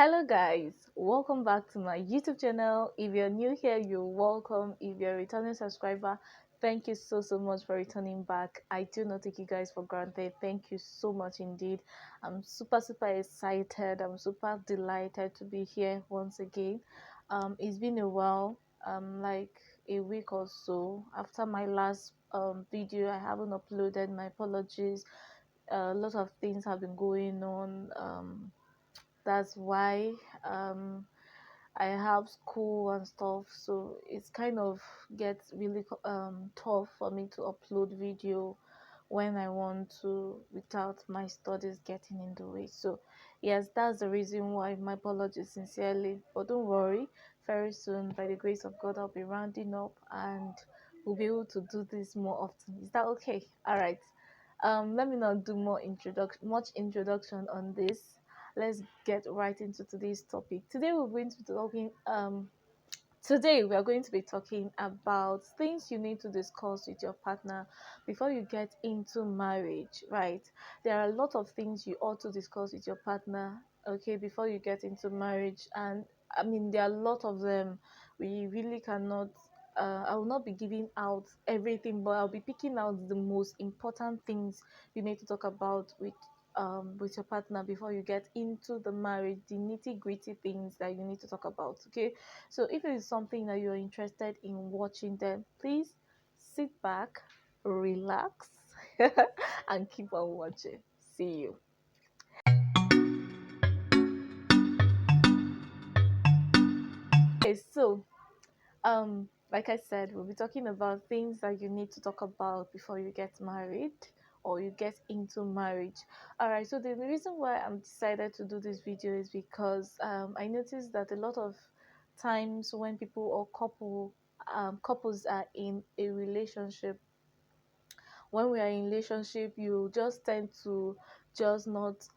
Hello guys, welcome back to my YouTube channel. If you're new here, you're welcome. If you're a returning subscriber, thank you so much for returning back. I do not take you guys for granted. Thank you so much indeed. I'm super excited. I'm super delighted to be here once again. It's been a while, like a week or so after my last video. I haven't uploaded. My apologies. A lot of things have been going on. That's why um I have school and stuff, so it's kind of gets really tough for me to upload video when I want to without my studies getting in the way. So yes, that's the reason why. My apologies sincerely, but don't worry, very soon by the grace of God I'll be rounding up and we'll be able to do this more often. Is that okay? All right. Let me not do much introduction on this. Let's get right into today's topic. Today we are going to be talking about things you need to discuss with your partner before you get into marriage, right? There are a lot of things you ought to discuss with your partner, okay, before you get into marriage. And I mean, there are a lot of them. We really cannot I will not be giving out everything, but I'll be picking out the most important things you need to talk about with your partner before you get into the marriage, the nitty-gritty things that you need to talk about, okay? So if it is something that you're interested in watching, then please sit back, relax, and keep on watching. See you. Okay, so like I said, we'll be talking about things that you need to talk about before you get married or you get into marriage. All right, so the reason why I'm decided to do this video is because I noticed that a lot of times when people or couples are in a relationship, when we are in relationship, you just tend to just not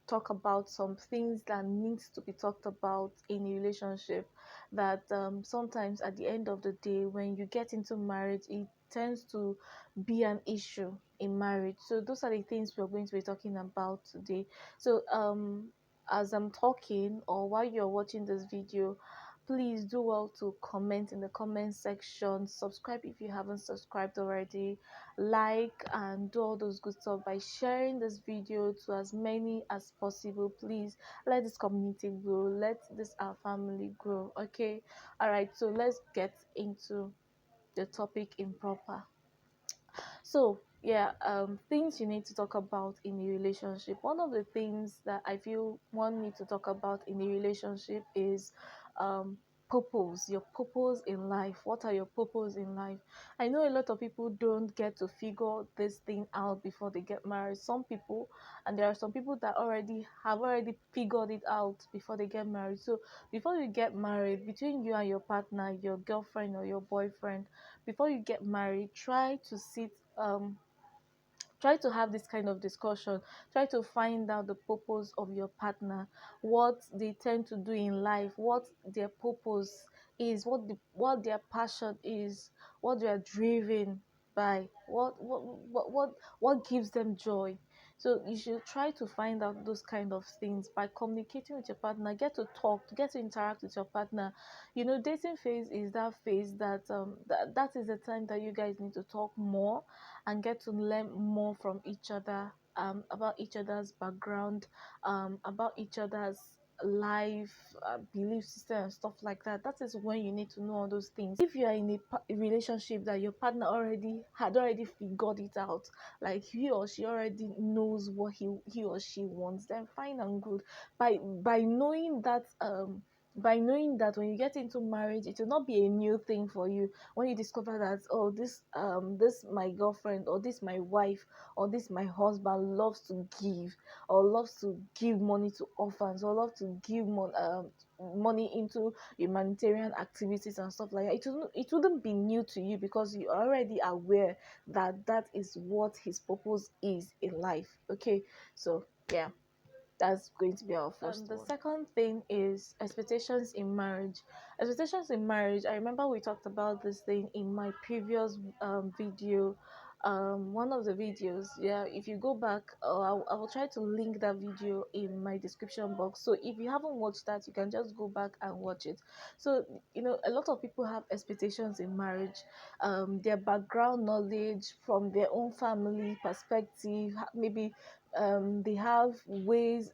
talk about some things that needs to be talked about in a relationship, that sometimes at the end of the day when you get into marriage it tends to be an issue in marriage. So those are the things we're going to be talking about today. So as I'm talking or while you're watching this video, please do well to comment in the comment section, subscribe if you haven't subscribed already, like and do all those good stuff by sharing this video to as many as possible. Please let this community grow, let this our family grow, okay? All right, so let's get into the topic in proper. So yeah, things you need to talk about in a relationship. One of the things that I feel one need to talk about in a relationship is um purpose, your purpose in life. What are your purpose in life? I know a lot of people don't get to figure this thing out before they get married. Some people, and there are some people that already figured it out before they get married. So before you get married, between you and your partner, your girlfriend or your boyfriend, before you get married, try to have this kind of discussion. Try to find out the purpose of your partner, what they tend to do in life, what their purpose is, what their passion is, what they are driven by, what gives them joy. So you should try to find out those kind of things by communicating with your partner. Get to talk, get to interact with your partner. Dating phase is that phase that is the time that you guys need to talk more and get to learn more from each other, about each other's background, about each other's life, belief system and stuff like that. That is when you need to know all those things. If you are in a relationship that your partner already figured it out, like he or she already knows what he or she wants, then fine and good. By knowing that when you get into marriage, it will not be a new thing for you when you discover that, oh, this my girlfriend or this my wife or this my husband loves to give, or loves to give money to orphans, or loves to give money into humanitarian activities and stuff like that. It wouldn't be new to you because you're already aware that that is what his purpose is in life, okay? So yeah, that's going to be our first The second thing is expectations in marriage. Expectations in marriage, I remember we talked about this thing in my previous video. one of the videos. Yeah, if you go back, I will try to link that video in my description box. So if you haven't watched that, you can just go back and watch it. So a lot of people have expectations in marriage, their background knowledge from their own family perspective, maybe they have ways,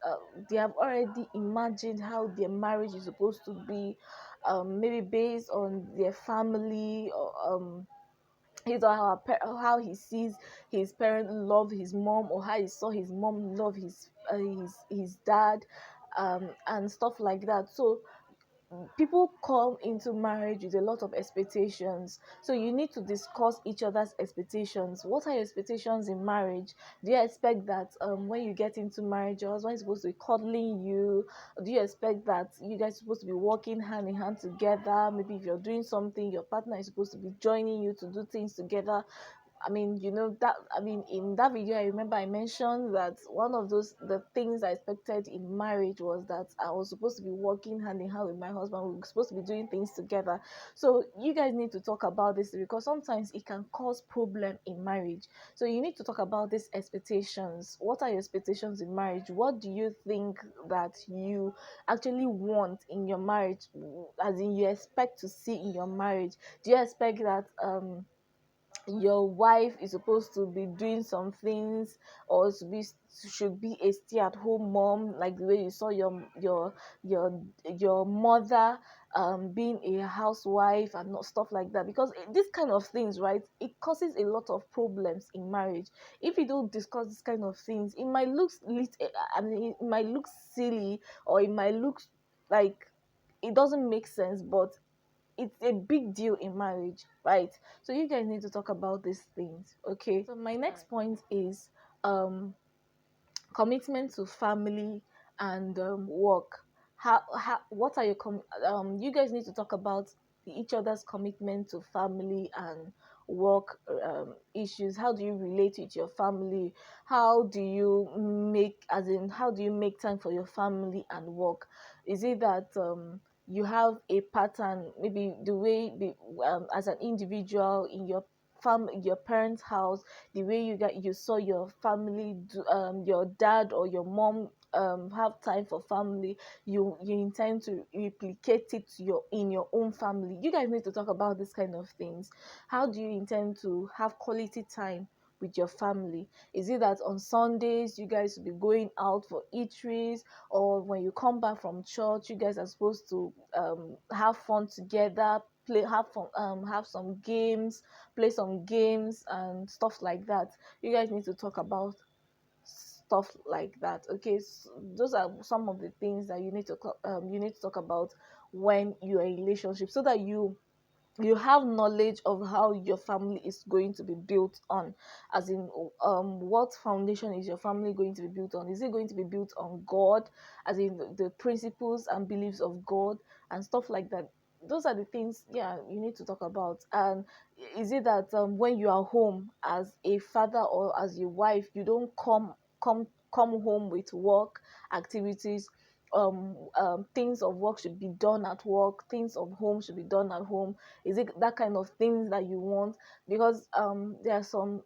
they have already imagined how their marriage is supposed to be, maybe based on their family, or his or how he sees his parent love his mom, or how he saw his mom love his dad, and stuff like that. So people come into marriage with a lot of expectations, so you need to discuss each other's expectations. What are your expectations in marriage? Do you expect that when you get into marriage, your husband is supposed to be cuddling you? Do you expect that you guys are supposed to be working hand in hand together? Maybe if you're doing something, your partner is supposed to be joining you to do things together. I mean, in that video, I remember I mentioned that one of the things I expected in marriage was that I was supposed to be working hand in hand with my husband. We were supposed to be doing things together. So you guys need to talk about this, because sometimes it can cause problem in marriage. So you need to talk about these expectations. What are your expectations in marriage? What do you think that you actually want in your marriage, as in you expect to see in your marriage? Do you expect that your wife is supposed to be doing some things, or should be a stay-at-home mom, like the way you saw your your mother being a housewife, and not stuff like that? Because this kind of things, right, it causes a lot of problems in marriage. If you don't discuss this kind of things, it might I mean, it might look silly, or it might look like it doesn't make sense, but it's a big deal in marriage, right? So you guys need to talk about these things, okay? So my next point is um commitment to family and work. What are you guys need to talk about each other's commitment to family and work issues. How do you relate with your family? How do you make time for your family and work? Is it that you have a pattern, maybe the way as an individual in your parents' house, the way you saw your family your dad or your mom have time for family, you intend to replicate it to your in your own family. You guys need to talk about this kind of things. How do you intend to have quality time with your family? Is it that on Sundays you guys will be going out for eateries, or when you come back from church you guys are supposed to have fun together, have some games, play some games and stuff like that? You guys need to talk about stuff like that, okay? So those are some of the things that you need to talk about when you're in a relationship, so that you have knowledge of how your family is going to be built on. As in, what foundation is your family going to be built on? Is it going to be built on God, as in the principles and beliefs of God and stuff like that? Those are the things, yeah, you need to talk about. And is it that when you are home as a father or as a wife, you don't come home with work activities? Things of work should be done at work, things of home should be done at home. Is it that kind of things that you want? Because there are some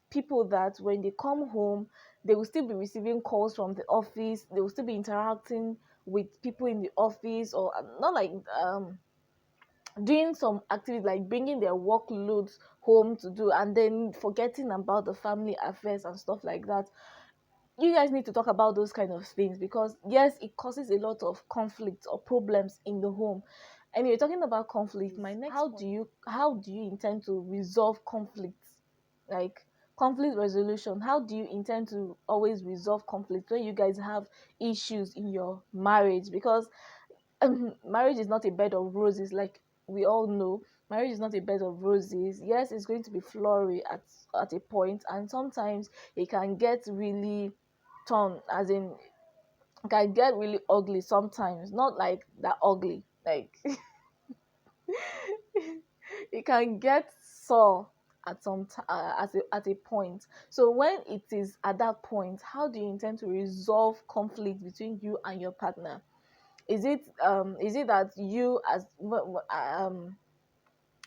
people that when they come home, they will still be receiving calls from the office, they will still be interacting with people in the office, or not like doing some activities like bringing their workloads home to do, and then forgetting about the family affairs and stuff like that. You guys need to talk about those kind of things, because yes, it causes a lot of conflict or problems in the home. Anyway, talking about conflict, my next how do you intend to resolve conflicts? Like conflict resolution, how do you intend to always resolve conflict when you guys have issues in your marriage? Because marriage is not a bed of roses, like we all know. Marriage is not a bed of roses. Yes, it's going to be flowery at a point, and sometimes it can get really turn, as in it can get really ugly sometimes. Not like that ugly, like it can get sore at at a point. So when it is at that point, how do you intend to resolve conflict between you and your partner? Is it that you as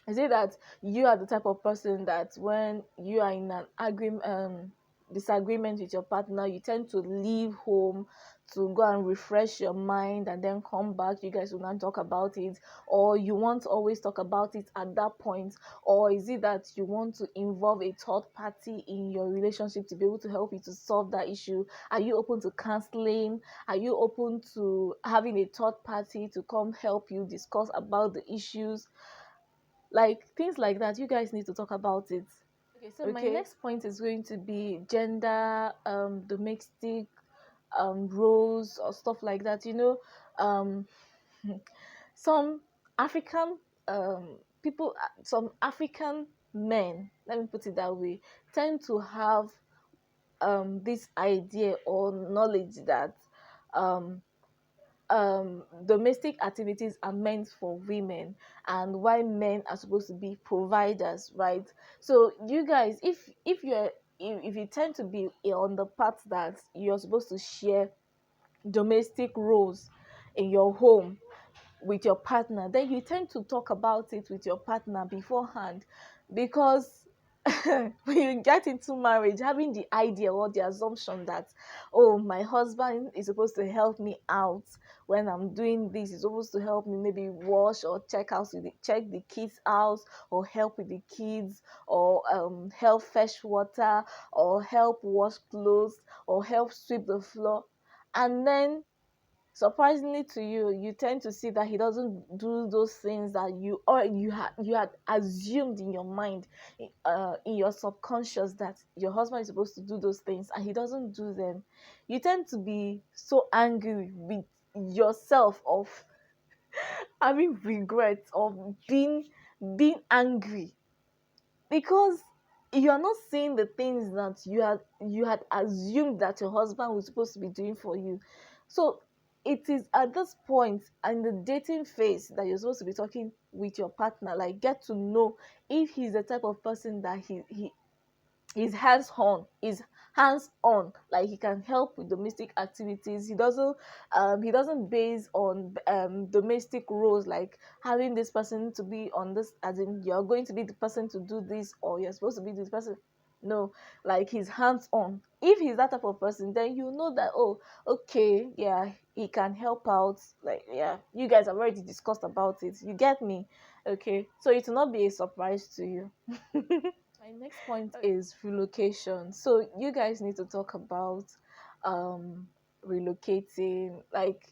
Is it that you are the type of person that when you are in an agreement, disagreement with your partner, you tend to leave home to go and refresh your mind and then come back? You guys will not talk about it, or you want to always talk about it at that point? Or is it that you want to involve a third party in your relationship to be able to help you to solve that issue? Are you open to counseling? Are you open to having a third party to come help you discuss about the issues? Like things like that, you guys need to talk about it. Okay, so my next point is going to be gender, domestic, roles or stuff like that. Um some African, people, some African men, let me put it that way, tend to have this idea or knowledge that um domestic activities are meant for women, and why men are supposed to be providers, right? So you guys, if you tend to be on the part that you're supposed to share domestic roles in your home with your partner, then you tend to talk about it with your partner beforehand. Because when you get into marriage, having the idea or the assumption that, oh, my husband is supposed to help me out when I'm doing this, he's supposed to help me maybe wash or check the kids house, or help with the kids, or help fetch water, or help wash clothes, or help sweep the floor. And then, surprisingly to you, you tend to see that he doesn't do those things that you had assumed in your mind, in your subconscious, that your husband is supposed to do those things, and he doesn't do them. You tend to be so angry with yourself of having regret of being angry, because you're not seeing the things that you had assumed that your husband was supposed to be doing for you. So it is at this point in the dating phase that you're supposed to be talking with your partner, like get to know if he's the type of person that he's hands on, like he can help with domestic activities. He doesn't base on domestic roles, like having this person to be on this, as in you're going to be the person to do this, or you're supposed to be this person. No, like he's hands-on. If he's that type of person, then you know that, oh, okay, yeah, he can help out. Like, yeah, you guys have already discussed about it, you get me? Okay, so it will not be a surprise to you. My next point is relocation. So you guys need to talk about um relocating. Like,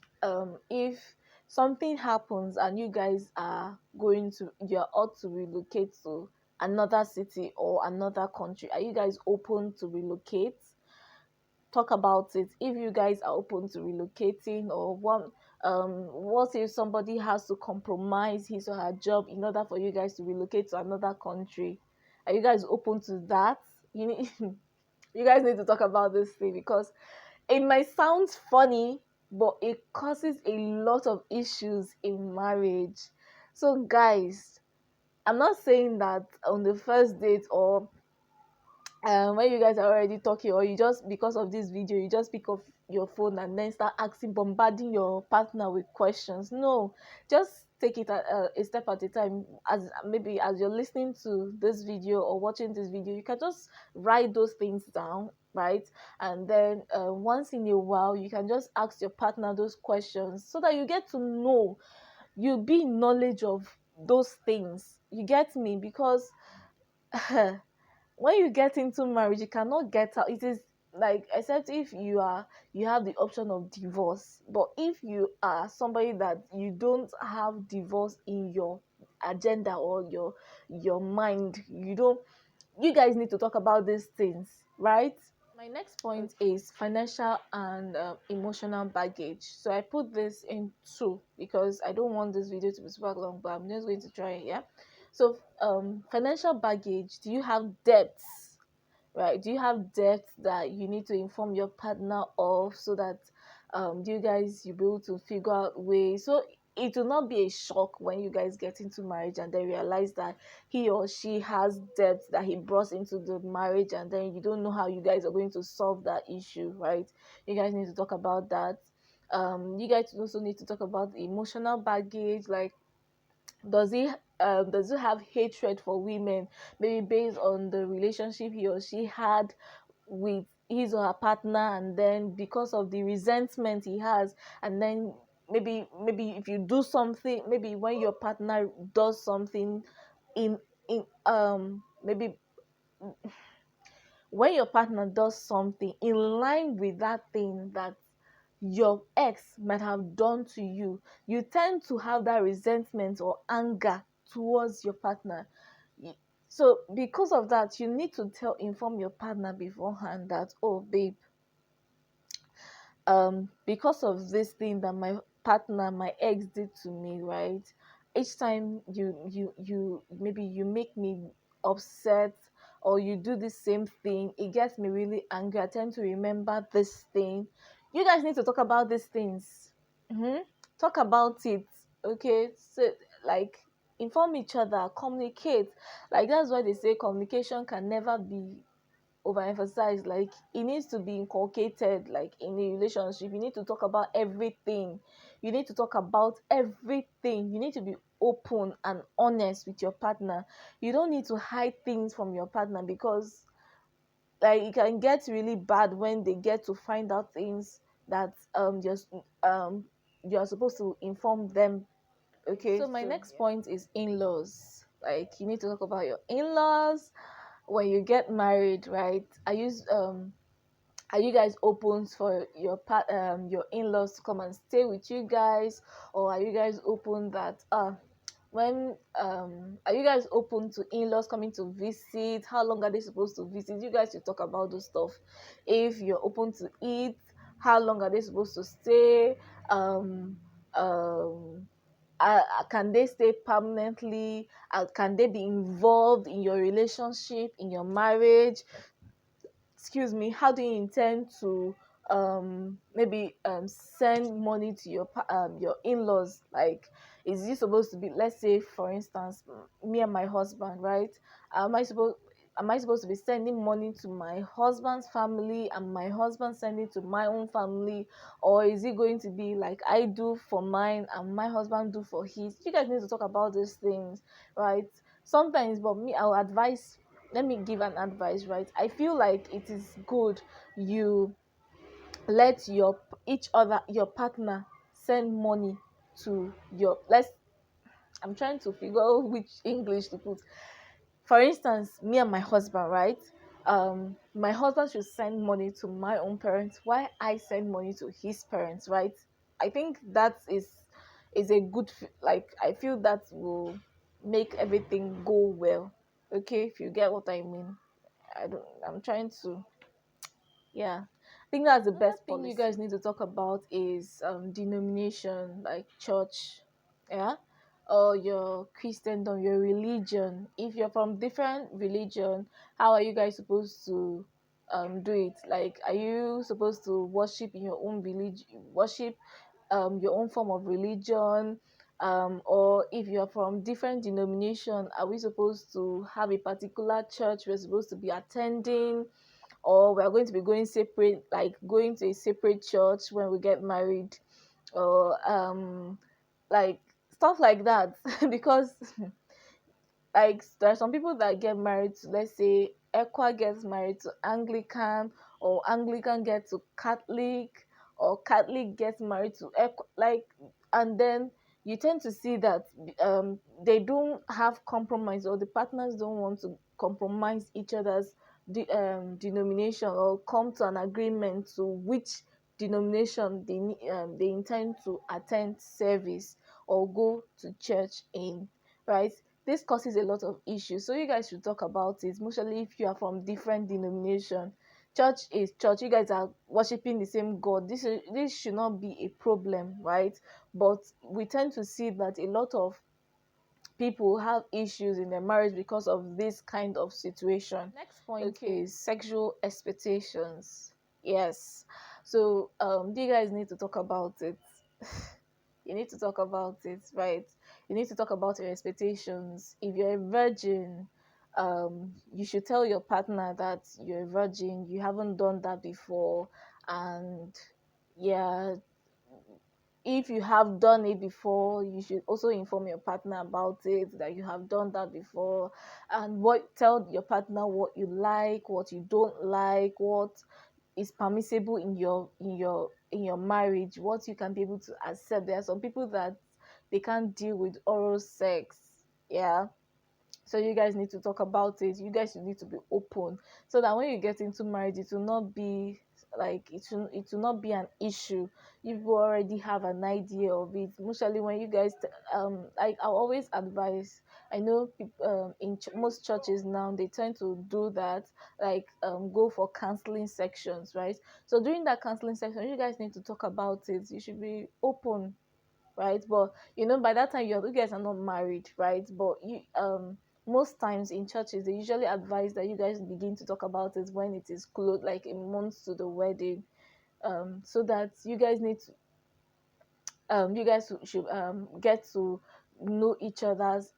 if something happens and you guys you're ought to relocate to another city or another country, are you guys open to relocate? Talk about it. If you guys are open to relocating, or what if somebody has to compromise his or her job in order for you guys to relocate to another country? Are you guys open to that? You need you guys need to talk about this thing, because it might sound funny, but it causes a lot of issues in marriage. So guys, I'm not saying that on the first date, or when you guys are already talking, or you just, because of this video, you just pick up your phone and then start bombarding your partner with questions. No, just take it a step at a time. As maybe as you're listening to this video or watching this video, you can just write those things down, right? And then once in a while, you can just ask your partner those questions, so that you get to know, you be in knowledge of those things. You get me? Because when you get into marriage, you cannot get out. It is like, except if you have the option of divorce. But if you are somebody that you don't have divorce in your agenda or your mind, you guys need to talk about these things, right? My next point is financial and emotional baggage. So I put this in two, because I don't want this video to be super long, but I'm just going to try it. Yeah. So financial baggage. Do you have debts? Right? Do you have debts that you need to inform your partner of, so that you guys, you'll be able to figure out ways, so it will not be a shock when you guys get into marriage and then realize that he or she has debts that he brought into the marriage, and then you don't know how you guys are going to solve that issue, right? You guys need to talk about that. You guys also need to talk about the emotional baggage. Like, does he does he have hatred for women, maybe based on the relationship he or she had with his or her partner, and then because of the resentment he has, and then maybe if you do something, maybe when your partner does something in maybe when your partner does something in line with that thing that your ex might have done to you, you tend to have that resentment or anger towards your partner. So because of that, you need to inform your partner beforehand that, oh babe, because of this thing that my partner, my ex, did to me, right? Each time you maybe you make me upset, or you do the same thing, it gets me really angry. I tend to remember this thing. You guys need to talk about these things. Talk about it. Okay, so like, inform each other, communicate. Like, that's why they say communication can never be overemphasized. Like, it needs to be inculcated. Like, in a relationship, you need to talk about everything. You need to talk about everything. You need to be open and honest with your partner. You don't need to hide things from your partner, because like, it can get really bad when they get to find out things that just you're supposed to inform them. Okay, so my next point is in-laws. Like, you need to talk about your in-laws when you get married, right? Are you guys open for your in-laws to come and stay with you guys, or are you guys open that when are you guys open to in-laws coming to visit? How long are they supposed to visit? You guys should talk about those stuff. If you're open to it, how long are they supposed to stay? um um can they stay permanently? Can they be involved in your relationship, in your marriage? Excuse me. How do you intend to maybe send money to your in-laws? Like, is it supposed to be, let's say for instance, me and my husband, right? Am I supposed to be sending money to my husband's family, and my husband sending to my own family? Or is it going to be like I do for mine and my husband do for his? You guys need to talk about these things, right? Sometimes, but me, I'll advise, let me give an advice, right? I feel like it is good you let your partner send money to your, let's I'm trying to figure out which English to put. For instance, me and my husband, right? My husband should send money to my own parents while I send money to his parents, right? I think that is a good like, I feel that will make everything go well. Okay, if you get what I mean. I'm trying to, yeah. I think that's the best thing you guys need to talk about is denomination, like church, yeah, or your Christendom, your religion. If you're from different religion, how are you guys supposed to do it? Like, are you supposed to worship in your own religion, worship your own form of religion? Or if you're from different denomination, are we supposed to have a particular church we're supposed to be attending, or we're going to be going separate, like going to a separate church when we get married, or like stuff like that? Because like, there are some people that get married to, let's say, Equa gets married to Anglican, or Anglican gets to Catholic, or Catholic gets married to Equa, like, and then you tend to see that they don't have compromise, or the partners don't want to compromise each other's denomination, or come to an agreement to which denomination they intend to attend service or go to church in, right? This causes a lot of issues, so you guys should talk about it, mostly if you are from different denomination. Church is church, you guys are worshiping the same god. This should not be a problem, right? But we tend to see that a lot of people have issues in their marriage because of this kind of situation. Next point, okay, is sexual expectations. Yes. So you guys need to talk about it. You need to talk about it, right? You need to talk about your expectations. If you're a virgin, you should tell your partner that you're a virgin, you haven't done that before, and yeah, if you have done it before, you should also inform your partner about it, that you have done that before. And what tell your partner what you like, what you don't like, what is permissible in your marriage, what you can be able to accept. There are some people that they can't deal with oral sex. Yeah, so you guys need to talk about it. You guys need to be open, so that when you get into marriage, it will not be like it will not be an issue. You will already have an idea of it. Mostly when you guys like I always advise. I know in most churches now they tend to do that, like go for counseling sections, right? So during that counseling section, you guys need to talk about it. You should be open, right? But by that time you guys are not married, right? But you most times in churches they usually advise that you guys begin to talk about it when it is close, like a month to the wedding, so that you guys should get to know each other's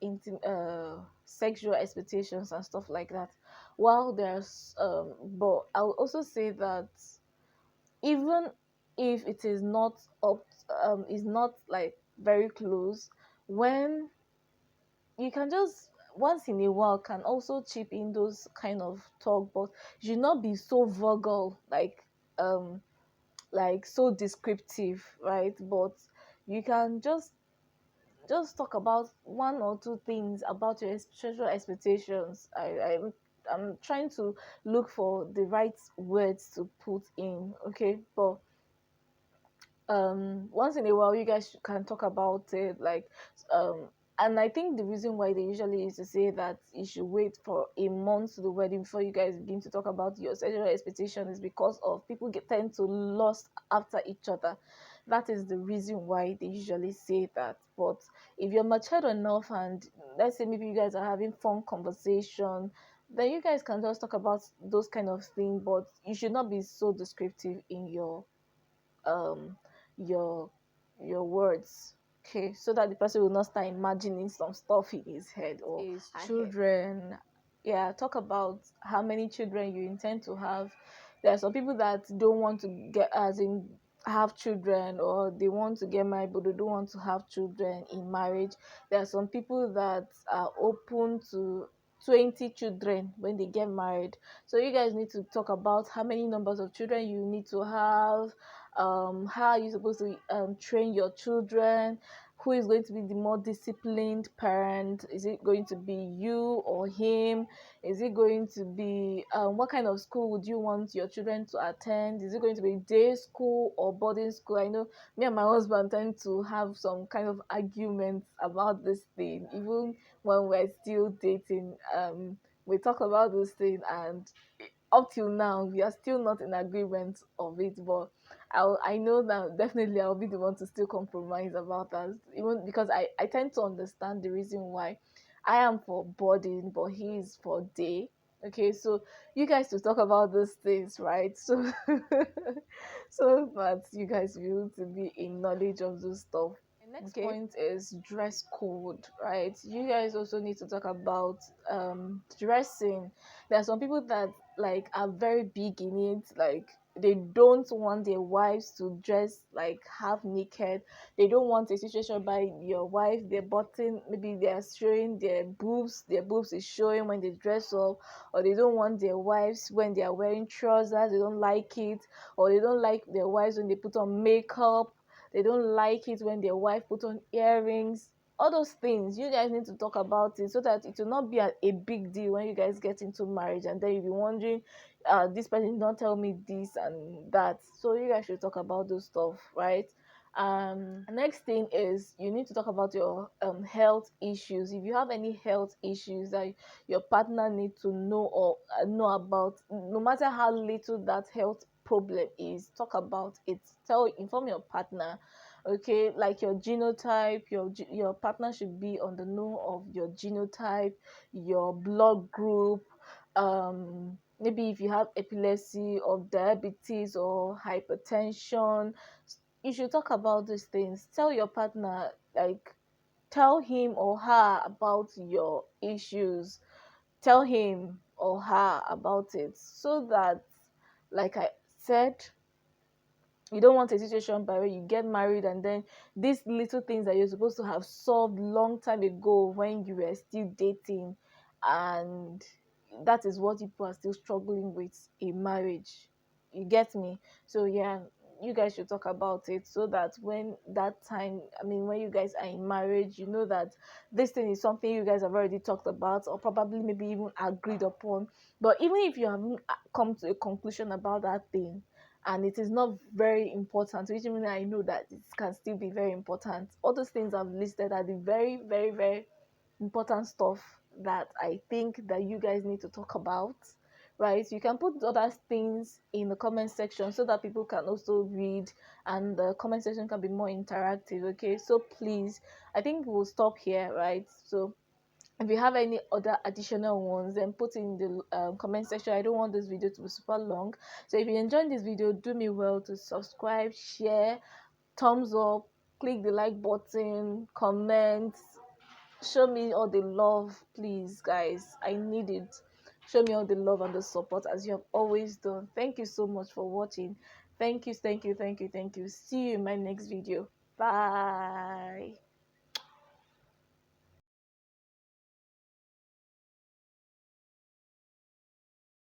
sexual expectations and stuff like that. While there's but I'll also say that even if it is not up is not like very close, when you can just once in a while can also chip in those kind of talk, but you should not be so vulgar, um like so descriptive, right? But you can just talk about one or two things about your sexual expectations. I'm trying to look for the right words to put in, okay? But once in a while you guys can talk about it, like um and I think the reason why they usually is to say that you should wait for a month to the wedding before you guys begin to talk about your sexual expectation is because of people tend to lust after each other. That is the reason why they usually say that. But if you're matured enough, and let's say maybe you guys are having fun conversation, then you guys can just talk about those kind of things, but you should not be so descriptive in um your your words, okay, so that the person will not start imagining some stuff in his head or Is her head. children. Children, yeah, talk about how many children you intend to have. There are some people that don't want to get as in have children, or they want to get married but they don't want to have children in marriage. There are some people that are open to 20 children when they get married. So you guys need to talk about how many numbers of children you need to have, how are you supposed to train your children, who is going to be the more disciplined parent. Is it going to be you or him? Is it going to be what kind of school would you want your children to attend? Is it going to be day school or boarding school? I know me and my husband tend to have some kind of arguments about this thing, even when we're still dating. We talk about this thing, and up till now we are still not in agreement of it. But I know that definitely I'll be the one to still compromise about that, even because I tend to understand the reason why. I am for boarding but he is for day. Okay, so you guys to talk about those things, right? So so that you guys will be able to be in knowledge of those stuff. The next Okay. point is dress code, right? You guys also need to talk about dressing. There are some people that like are very big in it, like they don't want their wives to dress like half naked. They don't want a situation by your wife their button, maybe they are showing their boobs is showing when they dress up. Or they don't want their wives when they are wearing trousers, they don't like it. Or they don't like their wives when they put on makeup. They don't like it when their wife put on earrings. All those things you guys need to talk about it, so that it will not be a big deal when you guys get into marriage, and then you'll be wondering, this person did not tell me this and that. So you guys should talk about those stuff, right? Next thing is you need to talk about your health issues. If you have any health issues that your partner need to know or know about, no matter how little that health problem is, talk about it. Inform your partner, okay? Like your genotype, your partner should be on the know of your genotype, your blood group, maybe if you have epilepsy or diabetes or hypertension. You should talk about these things. Tell your partner, like tell him or her about your issues. Tell him or her about it, so that, like I said, You don't want a situation by where you get married and then these little things that you're supposed to have solved long time ago when you were still dating, and that is what people are still struggling with in marriage. You get me? So yeah, you guys should talk about it so that when that time, I mean, when you guys are in marriage, you know that this thing is something you guys have already talked about or probably maybe even agreed upon. But even if you haven't come to a conclusion about that thing, and it is not very important, which means I know that it can still be very important. All those things I've listed are the very, very, very important stuff that I think that you guys need to talk about, right? You can put other things in the comment section so that people can also read and the comment section can be more interactive. Okay, so please, I think we'll stop here, right? So if you have any other additional ones, then put in the comment section. I don't want this video to be super long, so if you enjoyed this video, do me well to subscribe, share, thumbs up, click the like button, comment, show me all the love, please guys, I need it. Show me all the love and the support as you have always done. Thank you so much for watching. Thank you, thank you, thank you, thank you. See you in my next video. Bye.